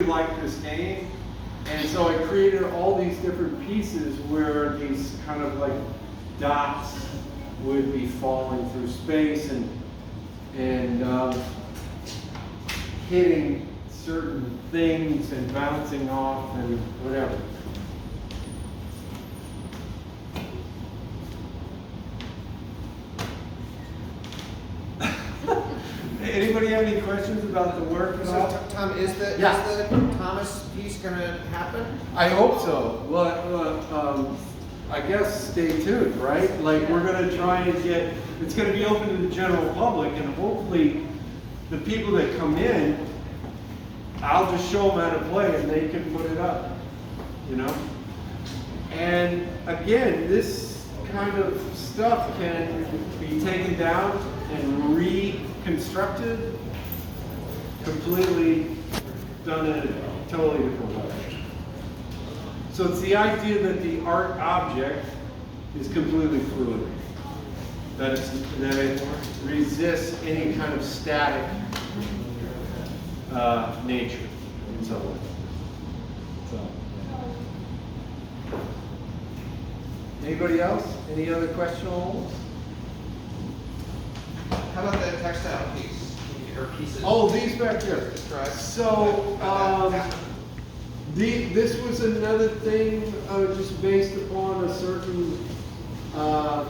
Like this game, and so I created all these different pieces where these kind of like dots would be falling through space and hitting certain things and bouncing off and whatever. Anybody have any questions about the work at all? So, Tom, is the Thomas piece going to happen? I hope so. Well, I guess stay tuned, right? Like we're going to try and get, it's going to be open to the general public, and hopefully the people that come in, I'll just show them how to play and they can put it up, you know? And again, this kind of stuff can be taken down and reconstructed, completely done in a totally different way. So it's the idea that the art object is completely fluid, that it resists any kind of static nature in some way. So, anybody else? Any other questions? How about the textile piece or pieces? Oh, these back here. Describe. So, this was another thing just based upon a certain a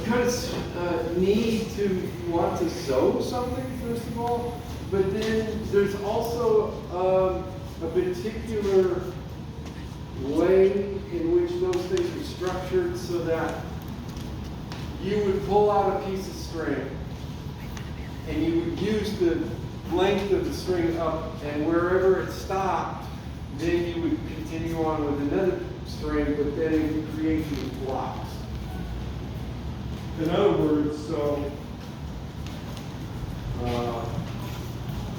kind of need to want to sew something, first of all, but then there's also a particular way in which those things are structured so that you would pull out a piece of string and you would use the length of the string up, and wherever it stopped, then you would continue on with another string, but then it would create these blocks. In other words, so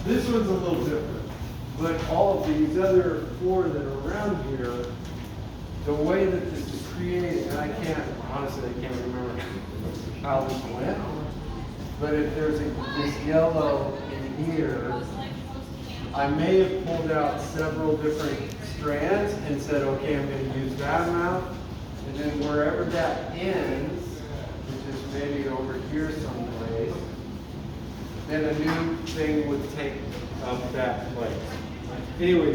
this one's a little different, but all of these other four that are around here, the way that this is created, and honestly, I can't remember how this went, but if there's this yellow in here, I may have pulled out several different strands and said, okay, I'm going to use that amount, and then wherever that ends, which is maybe over here someplace, then a new thing would take up that place. Anyway,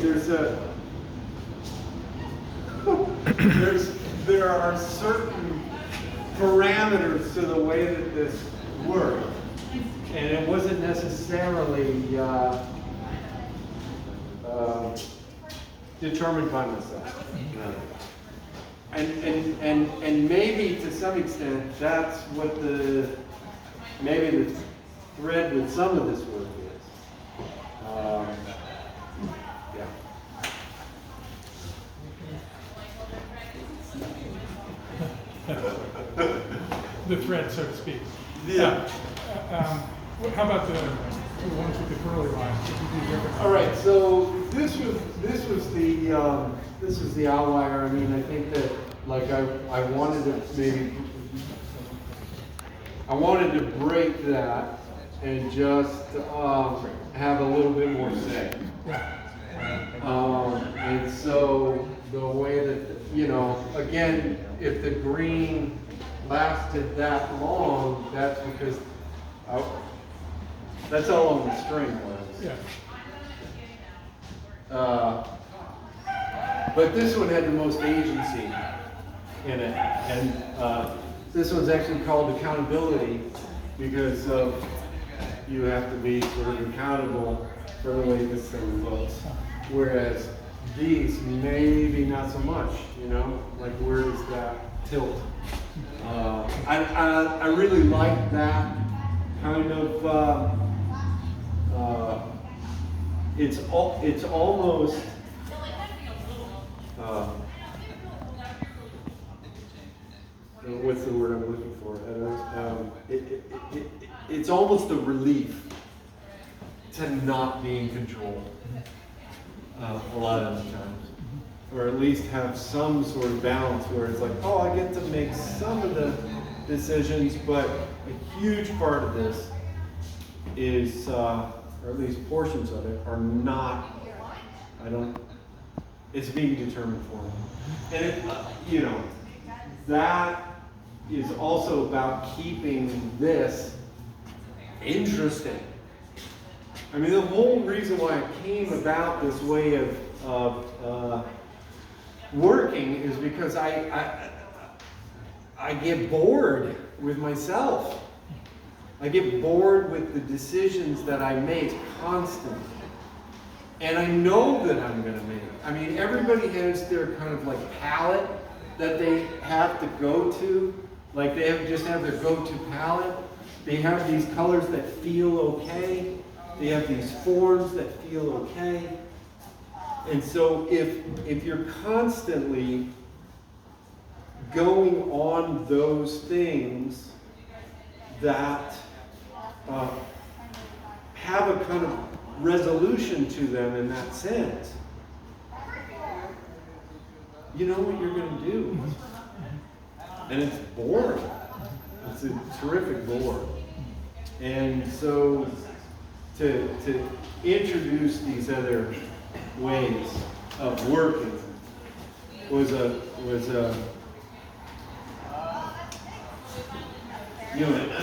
there are certain parameters to the way that this worked, and it wasn't necessarily determined by myself. And maybe to some extent that's what maybe the thread with some of this work is. Yeah. The thread, so to speak. Yeah. How about the ones with the curly lines? All right. So this was the outlier. I mean, I think that like I wanted to break that and just have a little bit more say. And so the way that, you know, again, if the green lasted that long, that's because that's how long the string was. Yeah. But this one had the most agency in it, and this one's actually called accountability because you have to be sort of accountable for the way this thing looks. Whereas these, maybe not so much, you know, like where does that tilt? I really like that kind of, it's almost, what's the word I'm looking for? It's almost a relief to not be in control a lot of the times, or at least have some sort of balance where it's like, oh, I get to make some of the decisions, but a huge part of this is or at least portions of it, are not, it's being determined for me. And it, that is also about keeping this interesting. I mean, the whole reason why it came about this way of working is because I get bored with myself. I get bored with the decisions that I make constantly. And I know that I'm going to make. I mean, everybody has their kind of like palette that they have to go to. Like they just have their go-to palette. They have these colors that feel okay. They have these forms that feel okay. And so if you're constantly going on those things that have a kind of resolution to them in that sense, you know what you're going to do. And it's boring. It's a terrific bore. And so to introduce these other ways of working was a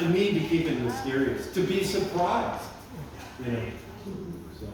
need to keep it mysterious, to be surprised, So.